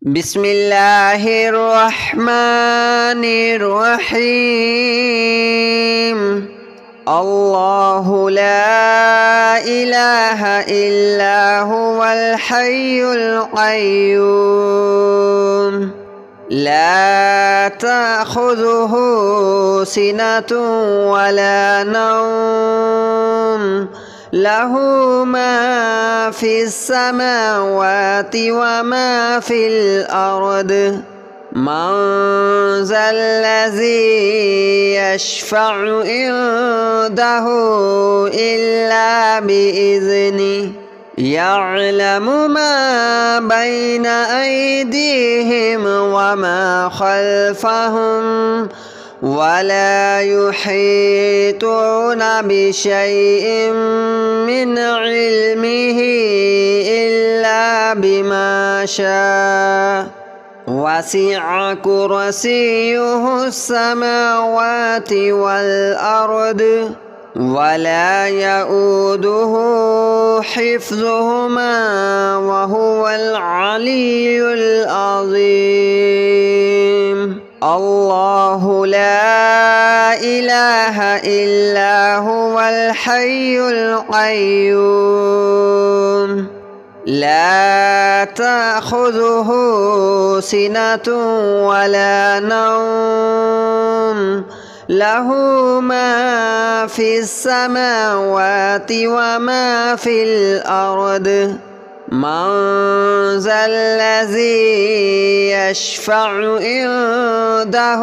بسم الله الرحمن الرحيم. الله لا إله إلا هو الحي القيوم لا تأخذه سنة ولا نوم له ما في السماوات وما في الأرض من ذا الذي يشفع عنده إلا بإذنه يعلم ما بين أيديهم وما خلفهم ولا يحيطون بشيء من علمه إلا بما شاء وسع كرسيه السماوات والأرض ولا يؤوده حفظهما وهو العلي العظيم. الله لا إله إلا هو الحي القيوم لا تأخذه سنة ولا نوم له ما في السماوات وما في الأرض من ذا الذي يشفع عنده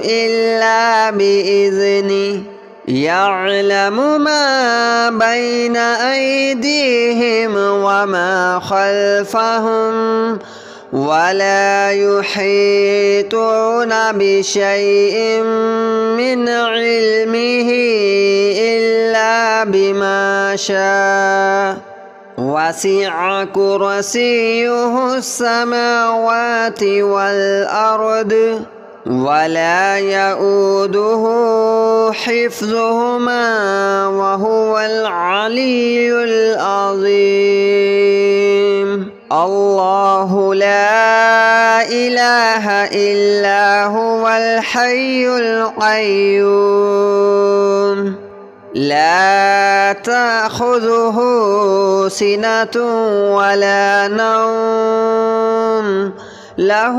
إلا بإذنه يعلم ما بين أيديهم وما خلفهم ولا يحيطون بشيء من علمه إلا بما شاء وسع كرسيه السماوات والأرض ولا يؤوده حفظهما وهو العلي العظيم. الله لا إله إلا هو الحي القيوم لا تأخذه سنة ولا نوم له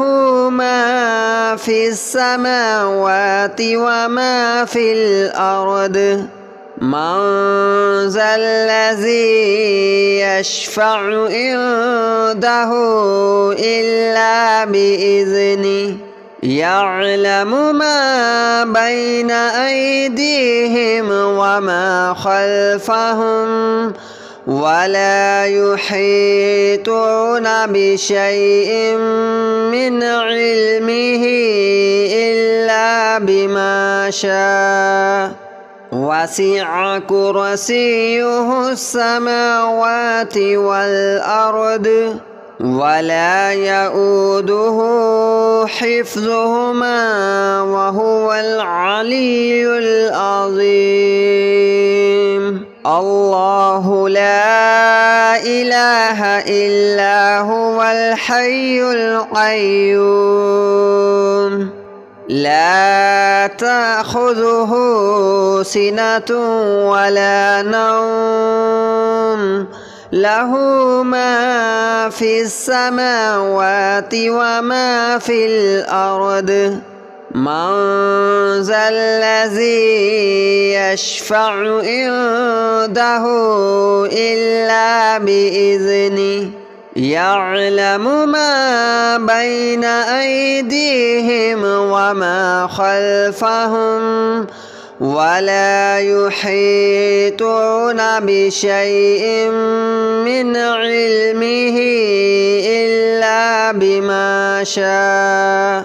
ما في السماوات وما في الأرض من ذا الذي يشفع عنده إلا بإذنه يعلم ما بين أيديهم وما خلفهم ولا يحيطون بشيء من علمه إلا بما شاء وسع كرسيه السماوات والأرض ولا يؤوده حفظهما وهو العلي العظيم. الله لا إله إلا هو الحي القيوم لا تأخذه سنة ولا نوم له ما في السماوات وما في الأرض من ذا الذي يشفع عنده إلا بإذنه يعلم ما بين أيديهم وما خلفهم ولا يحيطون بشيء من علمه إلا بما شاء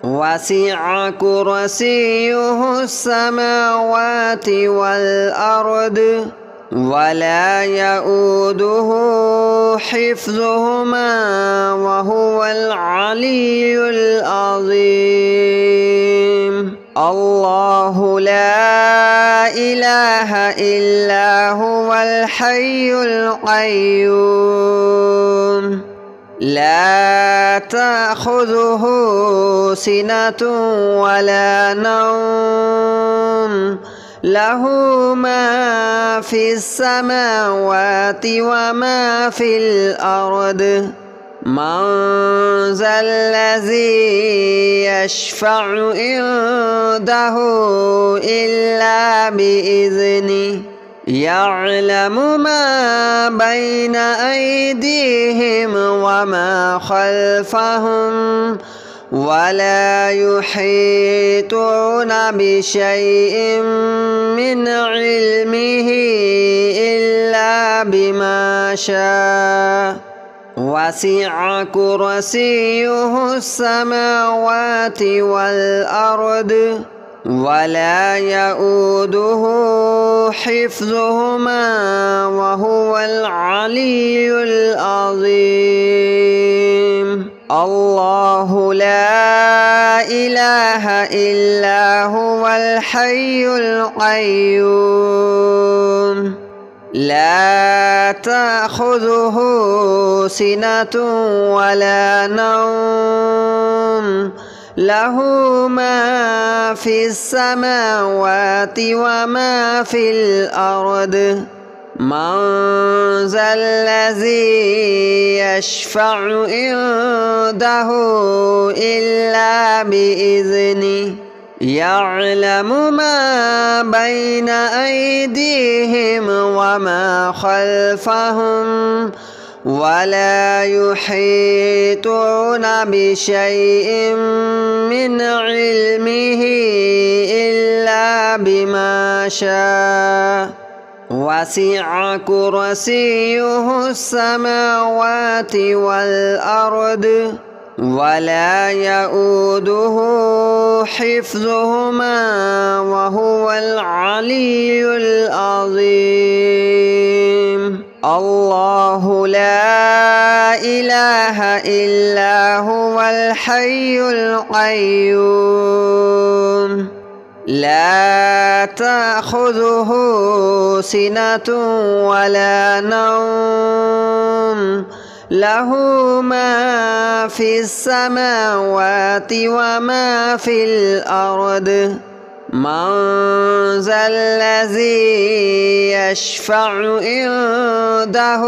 وسع كرسيه السماوات والأرض ولا يؤوده حفظهما وهو العلي العظيم. الله لا إله إلا هو الحي القيوم لا تأخذه سنة ولا نوم له ما في السماوات وما في الأرض من ذا الذي يشفع عنده إلا بإذنه يعلم ما بين أيديهم وما خلفهم ولا يحيطون بشيء من علمه إلا بما شاء وسع كرسيه السماوات والأرض ولا يؤوده حفظهما وهو العلي العظيم الله لا إله إلا هو الحي القيوم لا تأخذه سنة ولا نوم له ما في السماوات وما في الأرض من ذا الذي يشفع عنده إلا بإذنه يعلم ما بين أيديهم وما خلفهم ولا يحيطون بشيء من علمه إلا بما شاء وسع كرسيه السماوات والأرض ولا يؤوده حفظهما وهو العلي العظيم الله لا إله إلا هو الحي القيوم لا تأخذه سنة ولا نوم له ما في السماوات وما في الأرض من ذا الذي يشفع عنده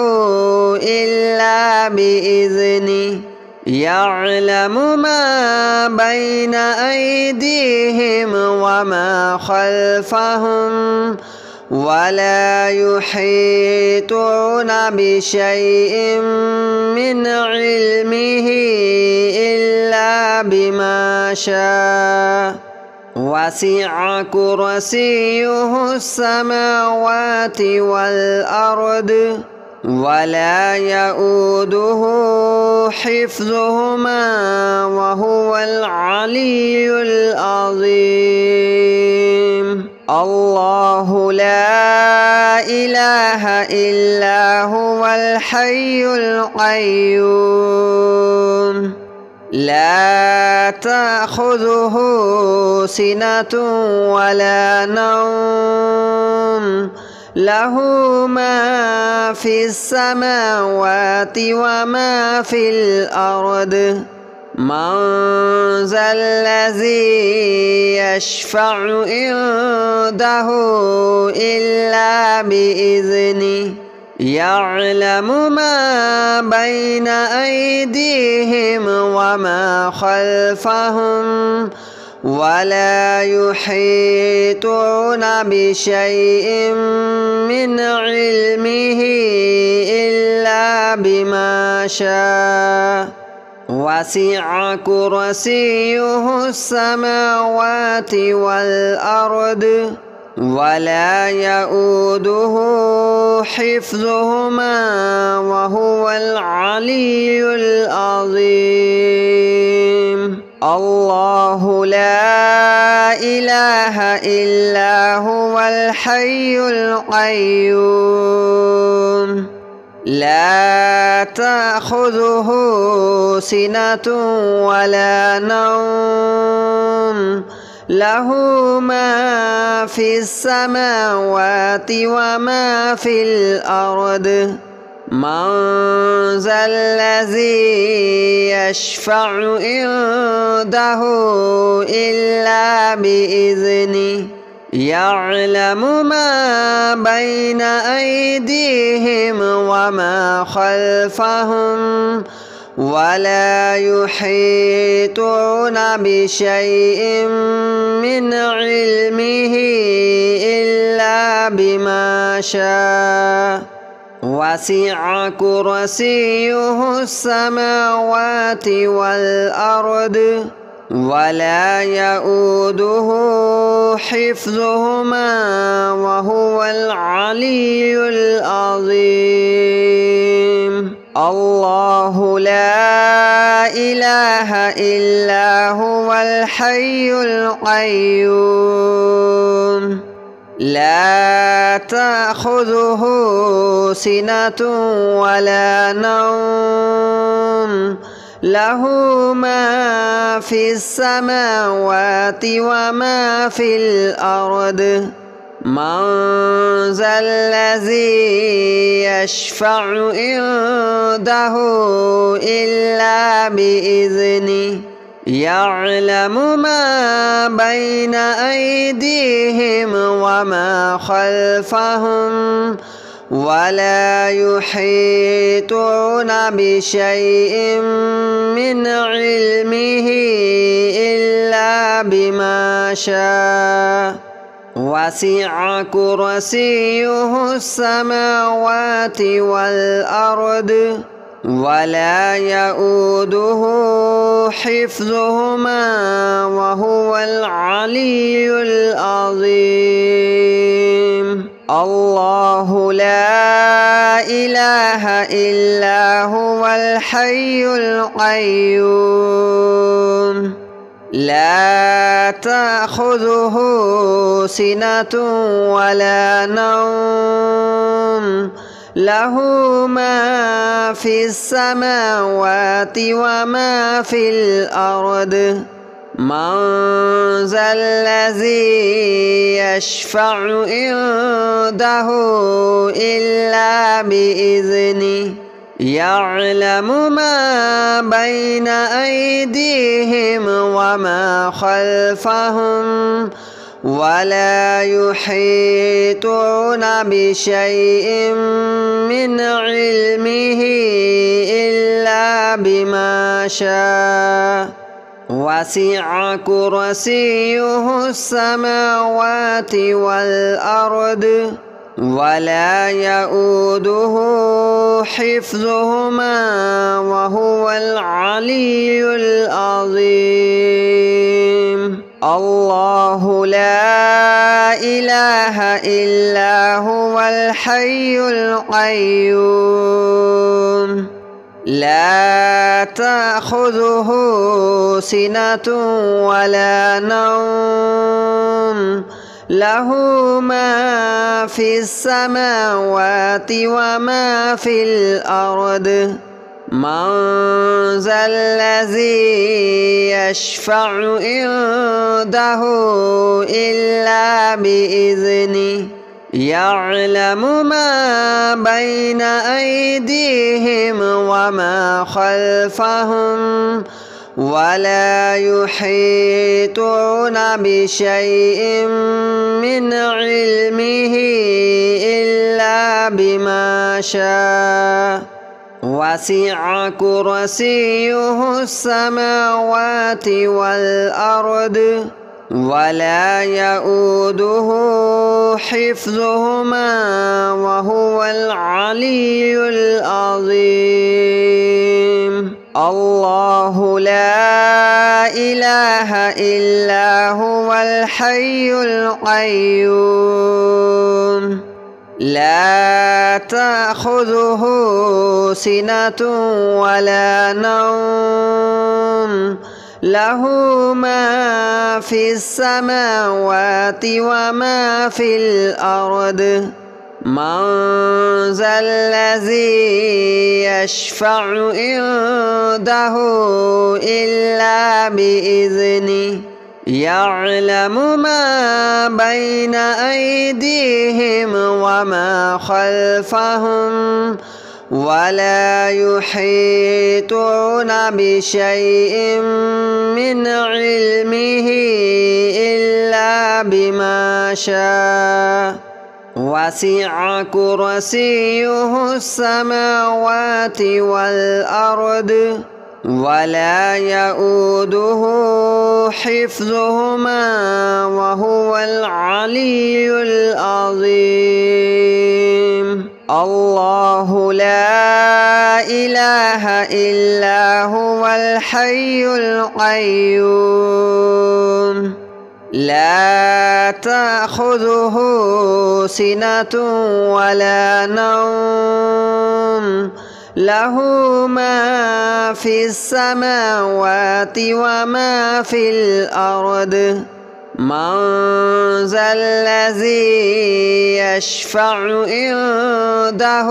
إلا بإذنه يعلم ما بين أيديهم وما خلفهم ولا يحيطون بشيء من علمه إلا بما شاء وسع كرسيه السماوات والأرض ولا يؤوده حفظهما وهو العلي العظيم الله لا إله إلا هو الحي القيوم لا تأخذه سنة ولا نوم له ما في السماوات وما في الأرض من ذا الذي يشفع عنده إلا بإذنه يعلم ما بين أيديهم وما خلفهم ولا يحيطون بشيء من علمه إلا بما شاء وسع كرسيه السماوات والأرض ولا يؤوده حفظهما وهو العلي العظيم الله لا إله إلا هو الحي القيوم لا تأخذه سنة ولا نوم له ما في السماوات وما في الأرض من ذا الذي يشفع عنده إلا بإذنه يعلم ما بين أيديهم وما خلفهم ولا يحيطون بشيء من علمه إلا بما شاء وسع كرسيه السماوات والأرض ولا يؤوده حفظهما وهو العلي العظيم الله لا إله إلا هو الحي القيوم لا تأخذه سنة ولا نوم له ما في السماوات وما في الأرض من ذا الذي يشفع عنده إلا بإذنه يعلم ما بين أيديهم وما خلفهم ولا يحيطون بشيء من علمه إلا بما شاء وسع كرسيه السماوات والأرض ولا يؤوده حفظهما وهو العلي العظيم الله لا إله إلا هو الحي القيوم لا تأخذه سنة ولا نوم له ما في السماوات وما في الأرض من ذا الذي يشفع عنده إلا بإذنه يعلم ما بين أيديهم وما خلفهم ولا يحيطون بشيء من علمه إلا بما شاء وسع كرسيه السماوات والأرض ولا يؤوده حفظهما وهو العلي العظيم الله لا إله إلا هو الحي القيوم لا تأخذه سنة ولا نوم له ما في السماوات وما في الأرض من ذا الذي يشفع عنده إلا بإذنه يعلم ما بين أيديهم وما خلفهم ولا يحيطون بشيء من علمه إلا بما شاء وسع كرسيه السماوات والأرض ولا يؤوده حفظهما وهو العلي العظيم الله لا إله إلا هو الحي القيوم لا تأخذه سنة ولا نوم له ما في السماوات وما في الأرض من ذا الذي يشفع عنده إلا بإذنه يعلم ما بين أيديهم وما خلفهم ولا يحيطون بشيء من علمه إلا بما شاء وسع كرسيه السماوات والأرض ولا يؤوده حفظهما وهو العلي العظيم الله لا إله إلا هو الحي القيوم لا تأخذه سنة ولا نوم له ما في السماوات وما في الأرض من ذا الذي يشفع عنده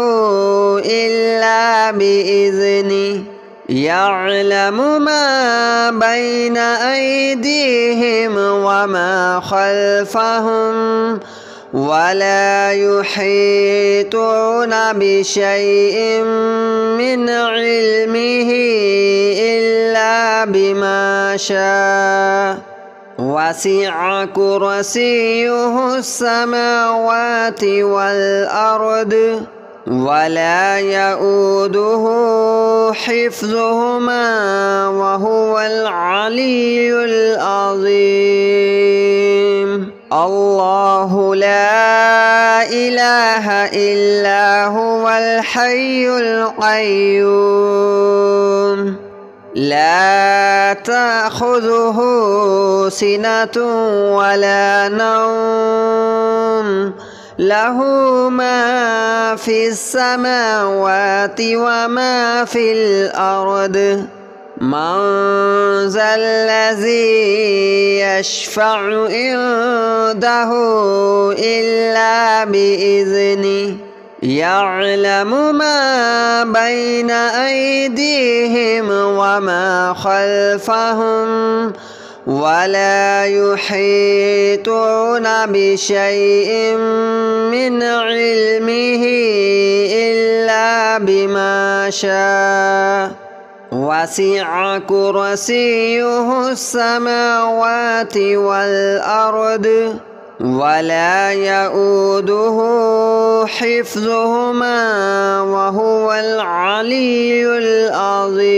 إلا بإذنه يعلم ما بين أيديهم وما خلفهم ولا يحيطون بشيء من علمه إلا بما شاء وسع كرسيه السماوات والأرض ولا يؤوده حفظهما وهو العلي العظيم الله لا إله إلا هو الحي القيوم لا تأخذه سنة ولا نوم له ما في السماوات وما في الأرض من ذا الذي يشفع عنده إلا بإذنه يعلم ما بين أيديهم وما خلفهم ولا يحيطون بشيء من علمه إلا بما شاء وسع كرسيه السماوات والأرض ولا يؤوده حفظهما وهو العلي العظيم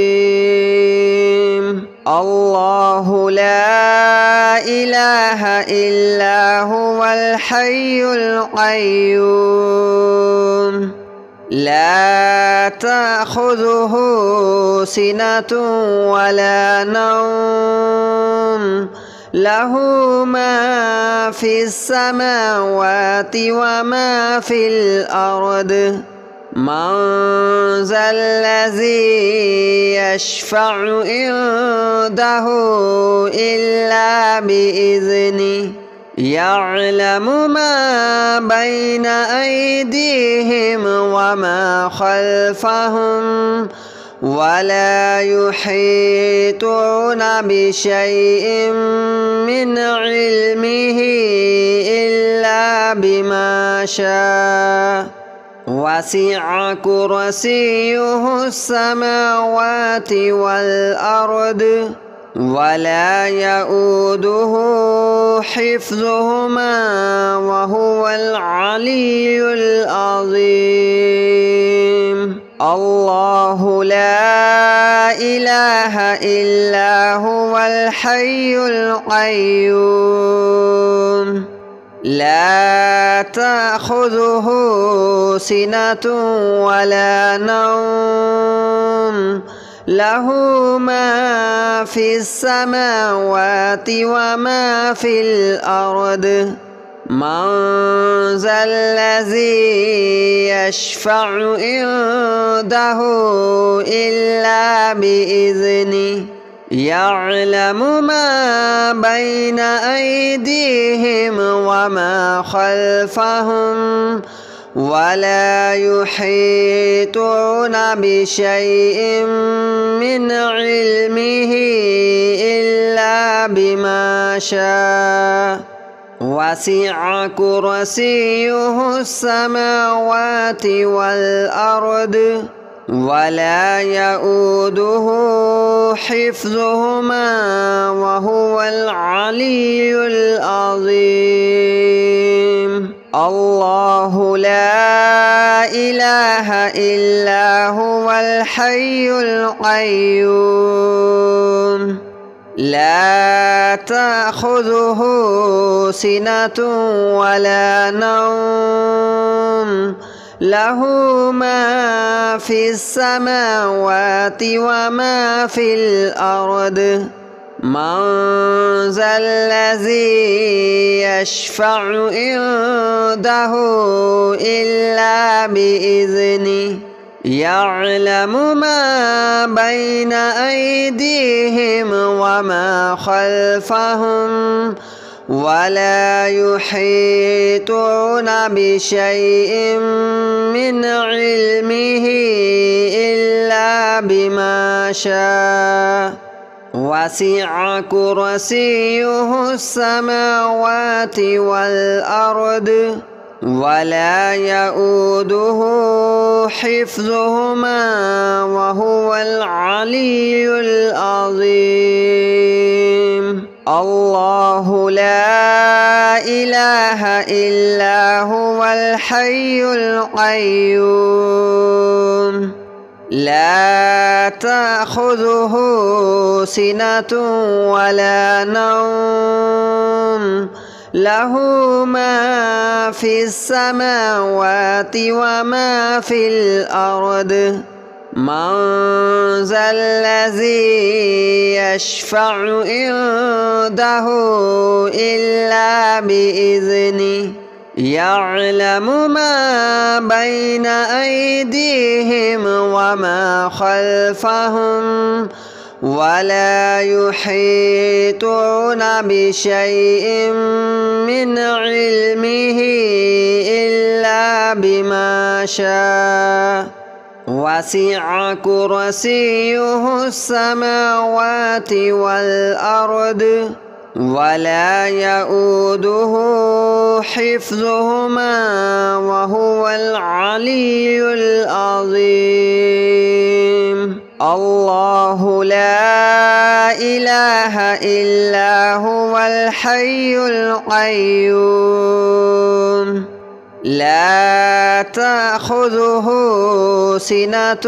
الله لا إله إلا هو الحي القيوم لا تأخذه سنة ولا نوم له ما في السماوات وما في الأرض من ذا الذي يشفع عنده إلا بإذنه يعلم ما بين أيديهم وما خلفهم ولا يحيطون بشيء من علمه إلا بما شاء وسع كرسيه السماوات والأرض ولا يؤوده حفظهما وهو العلي العظيم الله لا إله إلا هو الحي القيوم لا تأخذه سنة ولا نوم له ما في السماوات وما في الأرض من ذا الذي يشفع عنده إلا بإذنه يعلم ما بين أيديهم وما خلفهم ولا يحيطون بشيء من علمه إلا بما شاء وسع كرسيه السماوات والأرض ولا يؤوده حفظهما وهو العلي العظيم. الله لا إله إلا هو الحي القيوم لا تأخذه سنة ولا نوم له ما في السماوات وما في الأرض من ذا الذي يشفع عنده إلا بإذنه يعلم ما بين أيديهم وما خلفهم ولا يحيطون بشيء من علمه إلا بما شاء وسع كرسيه السماوات والأرض ولا يؤوده حفظهما وهو العلي العظيم. الله لا إله إلا هو الحي القيوم لا تأخذه سنة ولا نوم له ما في السماوات وما في الأرض من ذا الذي يشفع عنده إلا بإذنه يعلم ما بين أيديهم وما خلفهم ولا يحيطون بشيء من علمه إلا بما شاء وسع كرسيه السماوات والأرض ولا يؤوده حفظهما وهو العلي العظيم. الله لا إله إلا هو الحي القيوم لا تأخذه سنة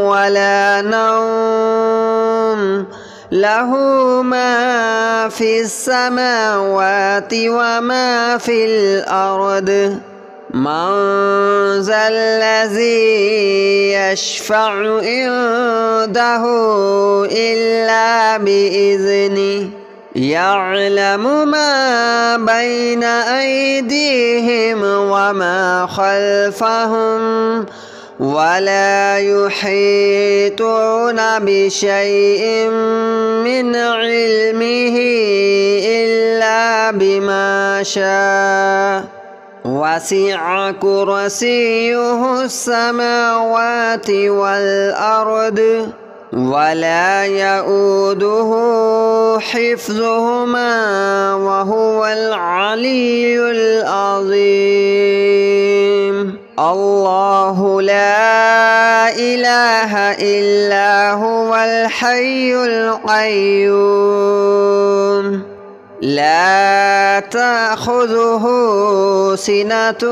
ولا نوم له ما في السماوات وما في الأرض من ذا الذي يشفع عنده إلا بإذنه يعلم ما بين أيديهم وما خلفهم ولا يحيطون بشيء من علمه إلا بما شاء وسع كرسيه السماوات والأرض ولا يؤوده حفظهما وهو العلي العظيم. الله لا إله إلا هو الحي القيوم لا تأخذه سنة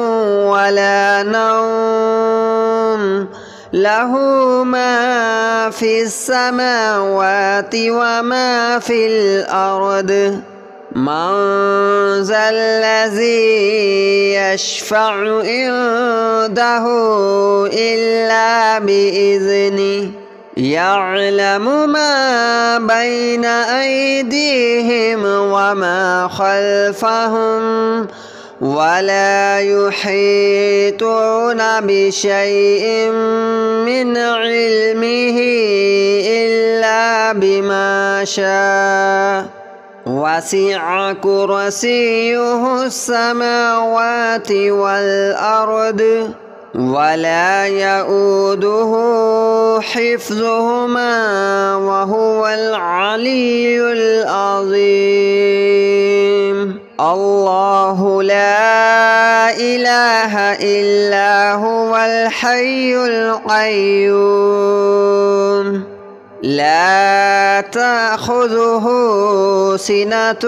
ولا نوم له ما في السماوات وما في الأرض من ذا الذي يشفع عنده إلا بإذنه يعلم ما بين أيديهم وما خلفهم ولا يحيطون بشيء من علمه إلا بما شاء وسع كرسيه السماوات والأرض ولا يؤوده حفظهما وهو العلي العظيم. الله لا إله إلا هو الحي القيوم لا تأخذه سنة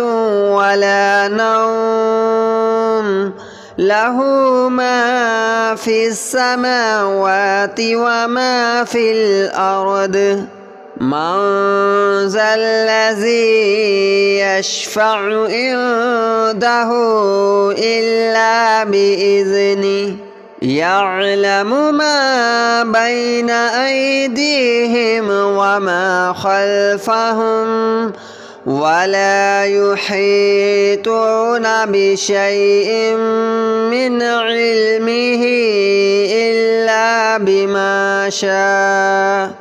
ولا نوم له ما في السماوات وما في الأرض من ذا الذي يشفع عنده إلا بإذنه يعلم ما بين أيديهم وما خلفهم ولا يحيطون بشيء من علمه إلا بما شاء